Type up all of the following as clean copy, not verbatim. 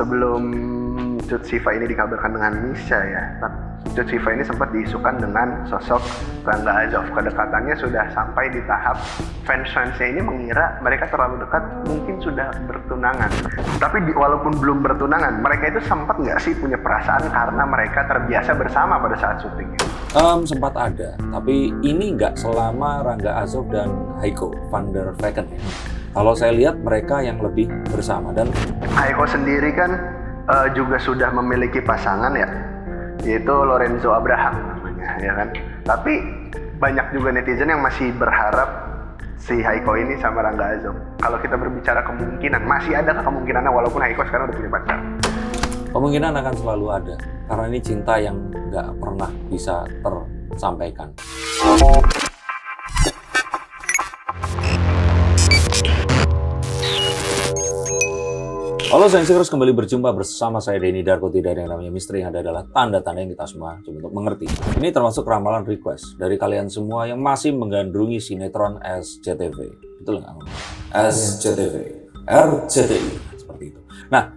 sebelum Cut Siva ini dikabarkan dengan Misha ya, Cut Siva ini sempat diisukan dengan sosok Rangga Azov. Kedekatannya sudah sampai di tahap fans-fansnya ini mengira mereka terlalu dekat, mungkin sudah bertunangan. Tapi walaupun belum bertunangan, mereka itu sempat nggak sih punya perasaan karena mereka terbiasa bersama pada saat syutingnya? Sempat ada, tapi ini nggak selama Rangga Azov dan Heiko van der Vecken ya. Kalau saya lihat mereka yang lebih bersama, dan Heiko sendiri kan juga sudah memiliki pasangan ya, yaitu Lorenzo Abraham namanya ya kan. Tapi banyak juga netizen yang masih berharap si Heiko ini sama Rangga Azov. Kalau kita berbicara kemungkinan, masih ada kemungkinannya walaupun Heiko sekarang udah punya pacar? kemungkinan akan selalu ada, karena ini cinta yang nggak pernah bisa tersampaikan. Halo Sensingers, kembali berjumpa bersama saya Denny Darko. Tidak ada yang namanya misteri, yang ada adalah tanda-tanda yang kita semua coba untuk mengerti. Ini termasuk ramalan request dari kalian semua yang masih menggandrungi sinetron SCTV. Betul nggak? SCTV, RCTI, seperti itu. Nah,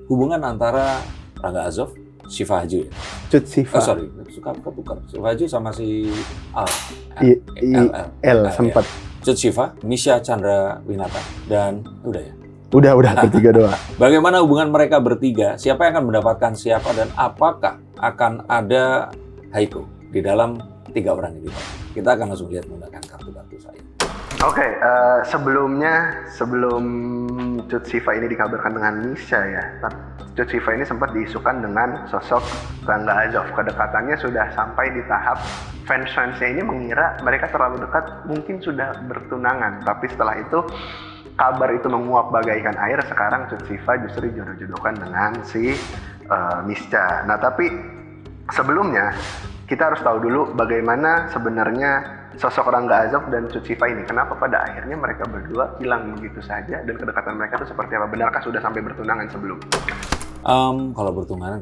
hubungan antara Rangga Azov, Siva Haju ya? Cut Siva. Sorry, suka ketukar. Siva Haju sama si L sempat. Cut Siva, Misha Chandra Winata, dan udah ya? Udah bertiga doang. Bagaimana hubungan mereka bertiga? Siapa yang akan mendapatkan siapa, dan apakah akan ada Heiko di dalam tiga orang ini? Kita akan langsung lihat menggunakan kartu-kartu saya. Oke, sebelum Cut Siva ini dikabarkan dengan Misha ya, Cut Siva ini sempat diisukan dengan sosok Rangga Azov. Kedekatannya sudah sampai di tahap fans-fansnya ini mengira mereka terlalu dekat, mungkin sudah bertunangan. Tapi setelah itu kabar itu menguap bagaikan air. Sekarang Cut Siva justru dijodoh-jodohkan dengan si Misha. Nah, tapi sebelumnya kita harus tahu dulu bagaimana sebenarnya sosok Rangga Azov dan Cut Siva ini. Kenapa pada akhirnya mereka berdua hilang begitu saja, dan kedekatan mereka itu seperti apa? Benarkah sudah sampai bertunangan sebelum? Kalau bertunangan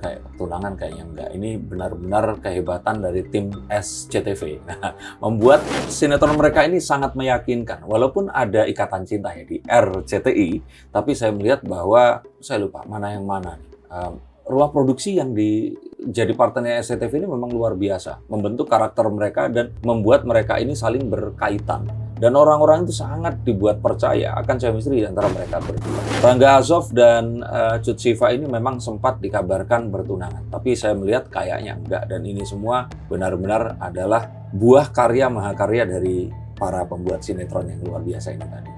kayaknya enggak. Ini benar-benar kehebatan dari tim SCTV. Nah, membuat sinetron mereka ini sangat meyakinkan. Walaupun ada ikatan cinta ya di RCTI, tapi saya melihat bahwa saya lupa mana yang mana. Ruang produksi yang jadi partnernya SCTV ini memang luar biasa, membentuk karakter mereka dan membuat mereka ini saling berkaitan. Dan orang-orang itu sangat dibuat percaya akan chemistry di antara mereka berdua. Rangga Azov dan Cut Siva ini memang sempat dikabarkan bertunangan, tapi saya melihat kayaknya enggak, dan ini semua benar-benar adalah buah karya mahakarya dari para pembuat sinetron yang luar biasa ini tadi.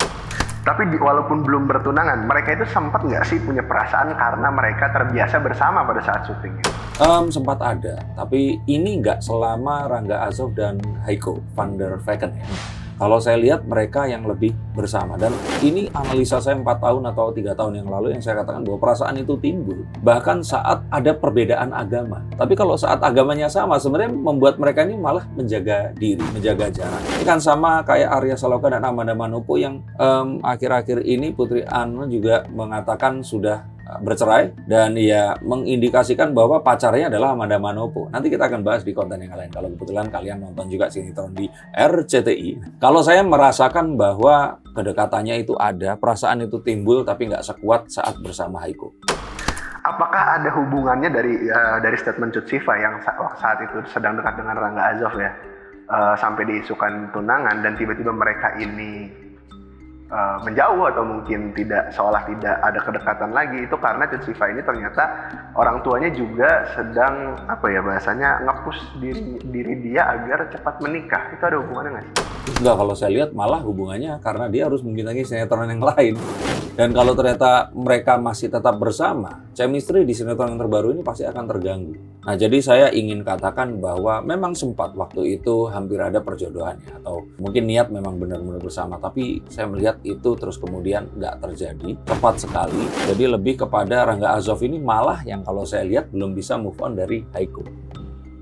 Tapi walaupun belum bertunangan, mereka itu sempat nggak sih punya perasaan karena mereka terbiasa bersama pada saat syutingnya? Sempat ada, tapi ini nggak selama Rangga Azov dan Heiko van der Vecken ya. Kalau saya lihat mereka yang lebih bersama, dan ini analisa saya 4 tahun atau 3 tahun yang lalu yang saya katakan bahwa perasaan itu timbul bahkan saat ada perbedaan agama. Tapi kalau saat agamanya sama, sebenarnya membuat mereka ini malah menjaga diri, menjaga jarak. Ini kan sama kayak Arya Saloka dan Amanda Manopo yang akhir-akhir ini Putri Anu juga mengatakan sudah bercerai, dan ya mengindikasikan bahwa pacarnya adalah Amanda Manopo. Nanti kita akan bahas di konten yang lain kalau kebetulan kalian nonton juga sinetron di RCTI. Kalau saya merasakan bahwa kedekatannya itu ada, perasaan itu timbul, tapi nggak sekuat saat bersama Heiko. Apakah ada hubungannya dari statement Cut Siva yang saat itu sedang dekat dengan Rangga Azov ya, sampai diisukan tunangan, dan tiba-tiba mereka ini menjauh atau mungkin seolah tidak ada kedekatan lagi? Itu karena Cut Siva ini ternyata orang tuanya juga sedang bahasanya nge-push diri dia agar cepat menikah. Itu ada hubungannya nggak sih? Enggak, kalau saya lihat malah hubungannya karena dia harus membintangi sinetron yang lain. Dan kalau ternyata mereka masih tetap bersama, chemistry di sinetron yang terbaru ini pasti akan terganggu. Nah, jadi saya ingin katakan bahwa memang sempat waktu itu hampir ada perjodohannya, atau mungkin niat memang benar-benar bersama, tapi saya melihat itu terus kemudian nggak terjadi cepat sekali. Jadi lebih kepada Rangga Azov ini malah yang kalau saya lihat belum bisa move on dari Heiko.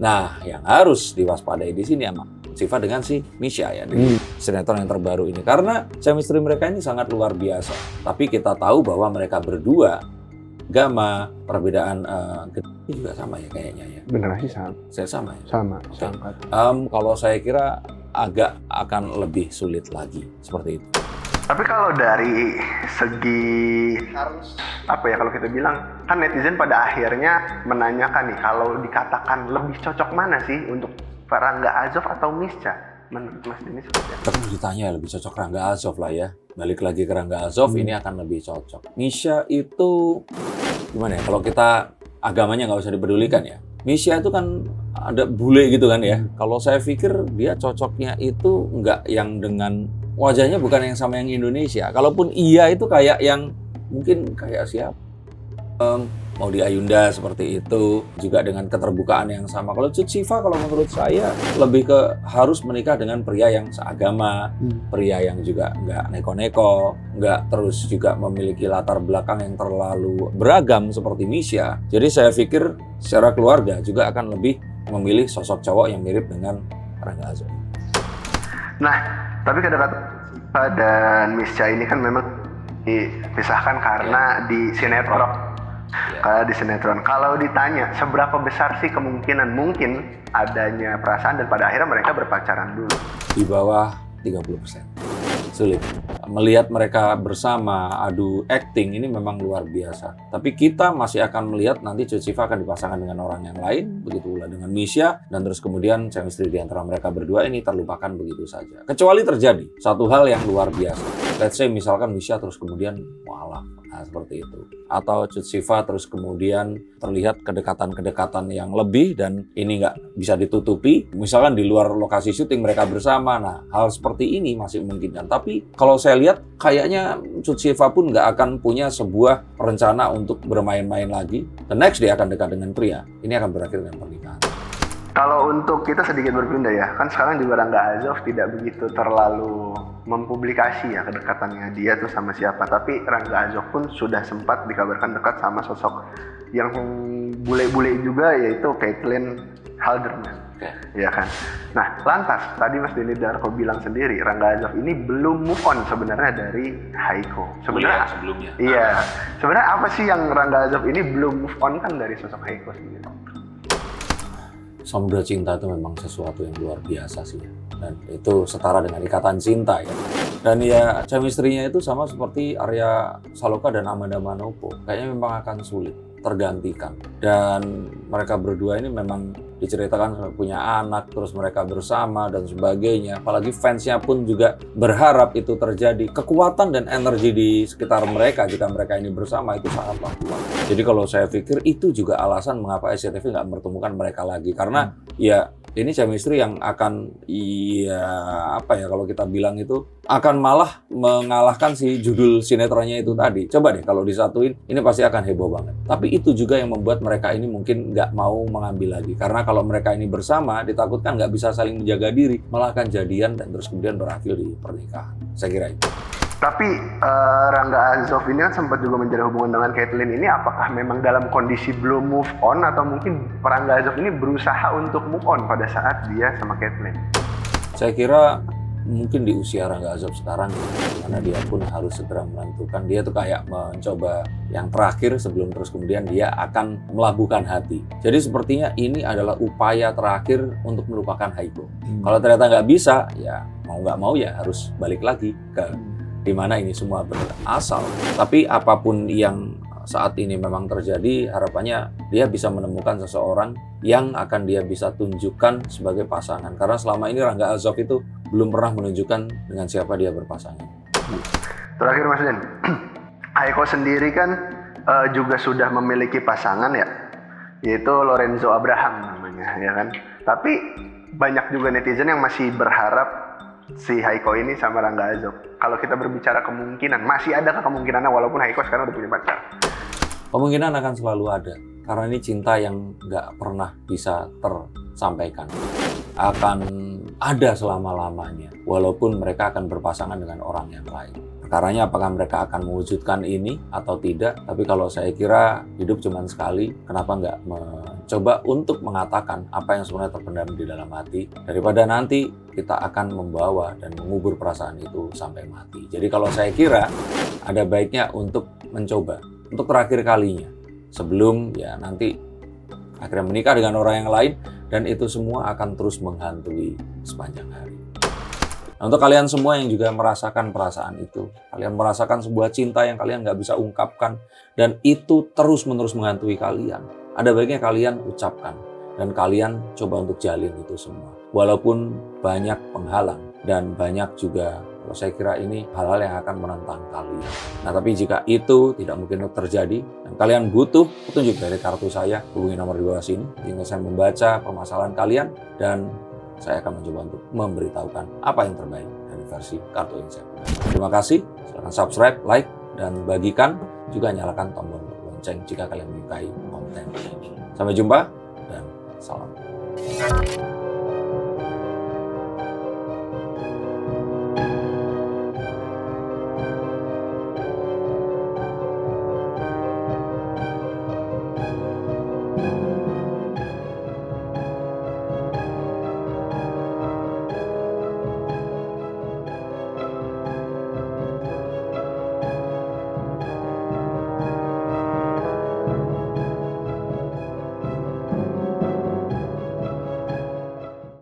Nah, yang harus diwaspadai di sini sama Siva dengan si Misha ya di sinetron yang terbaru ini, karena chemistry mereka ini sangat luar biasa. Tapi kita tahu bahwa mereka berdua agama, perbedaan ini juga sama ya kayaknya ya. Bener sih sama. Saya sama ya? Sama. Kalau saya kira agak akan lebih sulit lagi seperti itu. Tapi kalau dari segi harus apa ya, kalau kita bilang kan netizen pada akhirnya menanyakan nih, kalau dikatakan lebih cocok mana sih untuk Rangga Azov atau Mischa? Menurut Mas Denny seperti apa? Terus ditanya lebih cocok Rangga Azov lah ya. Balik lagi ke Rangga Azov, ini akan lebih cocok. Mischa itu gimana ya? Kalau kita agamanya nggak usah dipedulikan ya. Mischa itu kan ada bule gitu kan ya. Kalau saya pikir dia cocoknya itu nggak yang dengan wajahnya bukan yang sama yang Indonesia. Kalaupun iya itu kayak yang mungkin kayak siapa? Maudy Ayunda seperti itu, juga dengan keterbukaan yang sama. Kalau Cut Siva kalau menurut saya lebih ke harus menikah dengan pria yang seagama, pria yang juga nggak neko-neko, nggak terus juga memiliki latar belakang yang terlalu beragam seperti Mischa. Jadi saya pikir secara keluarga juga akan lebih memilih sosok cowok yang mirip dengan Rangga Azov. Nah, tapi kata-kata Siva dan Mischa ini kan memang dipisahkan karena di sinetron. Kalau di sinetron, kalau ditanya seberapa besar sih kemungkinan mungkin adanya perasaan dan pada akhirnya mereka berpacaran dulu? Di bawah 30%. Sulit. Melihat mereka bersama adu acting ini memang luar biasa. Tapi kita masih akan melihat nanti Cut Siva akan dipasangkan dengan orang yang lain, begitu pula dengan Mischa, dan terus kemudian chemistry di antara mereka berdua ini terlupakan begitu saja. Kecuali terjadi satu hal yang luar biasa. Let's say misalkan Mischa terus kemudian mualaf. Nah, seperti itu. Atau Cut Siva terus kemudian terlihat kedekatan-kedekatan yang lebih dan ini nggak bisa ditutupi. Misalkan di luar lokasi syuting mereka bersama. Nah, hal seperti ini masih memungkinkan. Tapi kalau saya lihat kayaknya Cut Siva pun nggak akan punya sebuah rencana untuk bermain-main lagi. The next dia akan dekat dengan pria. Ini akan berakhir dengan pernikahan. Kalau untuk kita sedikit berpindah ya, kan sekarang juga Rangga Azov tidak begitu terlalu mempublikasi ya kedekatannya dia tuh sama siapa. Tapi Rangga Azov pun sudah sempat dikabarkan dekat sama sosok yang bule-bule juga, yaitu Caitlyn Halderman. Ya kan. Nah, lantas tadi Mas Denny Darko bilang sendiri Rangga Azov ini belum move on sebenarnya dari Haiko. Sebenarnya sebelumnya. Iya. Sebenarnya apa sih yang Rangga Azov ini belum move on kan dari sosok Haiko sendiri? Samudra cinta itu memang sesuatu yang luar biasa sih ya. Dan itu setara dengan ikatan cinta ya. Dan ya chemistry-nya itu sama seperti Arya Saloka dan Amanda Manopo. Kayaknya memang akan sulit tergantikan. Dan mereka berdua ini memang diceritakan punya anak, terus mereka bersama dan sebagainya. Apalagi fansnya pun juga berharap itu terjadi. Kekuatan dan energi di sekitar mereka jika mereka ini bersama itu sangatlah kuat. Jadi kalau saya pikir itu juga alasan mengapa SCTV nggak mempertemukan mereka lagi. Karena ya ini chemistry yang akan kalau kita bilang itu akan malah mengalahkan si judul sinetronnya itu tadi. Coba deh kalau disatuin, ini pasti akan heboh banget. Tapi itu juga yang membuat mereka ini mungkin nggak mau mengambil lagi. Karena kalau mereka ini bersama, ditakutkan nggak bisa saling menjaga diri, malah akan jadian dan terus kemudian berakhir di pernikahan. Saya kira itu. Tapi Rangga Azov ini kan sempat juga menjalin hubungan dengan Caitlyn ini. Apakah memang dalam kondisi belum move on atau mungkin Rangga Azov ini berusaha untuk move on pada saat dia sama Caitlyn? Saya kira mungkin di usia Rangga Azov sekarang, karena dia pun harus segera menentukan. Dia tuh kayak mencoba yang terakhir sebelum terus kemudian dia akan melabuhkan hati. Jadi sepertinya ini adalah upaya terakhir untuk melupakan Haiko. Kalau ternyata nggak bisa, ya mau nggak mau ya harus balik lagi ke di mana ini semua berasal. Tapi apapun yang saat ini memang terjadi, harapannya dia bisa menemukan seseorang yang akan dia bisa tunjukkan sebagai pasangan. Karena selama ini Rangga Azov itu belum pernah menunjukkan dengan siapa dia berpasangan. Terakhir Mas Den, Haiko sendiri kan juga sudah memiliki pasangan ya, yaitu Lorenzo Abraham namanya, ya kan. Tapi banyak juga netizen yang masih berharap si Haiko ini sama Rangga Azov. Kalau kita berbicara kemungkinan, masih adakah kemungkinannya walaupun Haiko sekarang udah punya pacar? Kemungkinan akan selalu ada. Karena ini cinta yang nggak pernah bisa tersampaikan. Akan ada selama-lamanya. Walaupun mereka akan berpasangan dengan orang yang lain. Perkaranya apakah mereka akan mewujudkan ini atau tidak. Tapi kalau saya kira hidup cuma sekali, kenapa nggak mencoba untuk mengatakan apa yang sebenarnya terpendam di dalam hati. Daripada nanti kita akan membawa dan mengubur perasaan itu sampai mati. Jadi kalau saya kira ada baiknya untuk mencoba. Untuk terakhir kalinya. Sebelum ya nanti akhirnya menikah dengan orang yang lain. Dan itu semua akan terus menghantui sepanjang hari. Nah, untuk kalian semua yang juga merasakan perasaan itu, kalian merasakan sebuah cinta yang kalian nggak bisa ungkapkan, dan itu terus-menerus menghantui kalian, ada baiknya kalian ucapkan, dan kalian coba untuk jalin itu semua. Walaupun banyak penghalang, dan banyak juga, kalau saya kira ini hal-hal yang akan menentang kalian. Nah, tapi jika itu tidak mungkin terjadi, dan kalian butuh petunjuk dari kartu saya, hubungi nomor di bawah sini, sehingga saya membaca permasalahan kalian, dan saya akan mencoba untuk memberitahukan apa yang terbaik dari versi kartu yang saya punya. Terima kasih, silahkan subscribe, like, dan bagikan, juga nyalakan tombol lonceng jika kalian menyukai konten ini. Sampai jumpa, dan salam.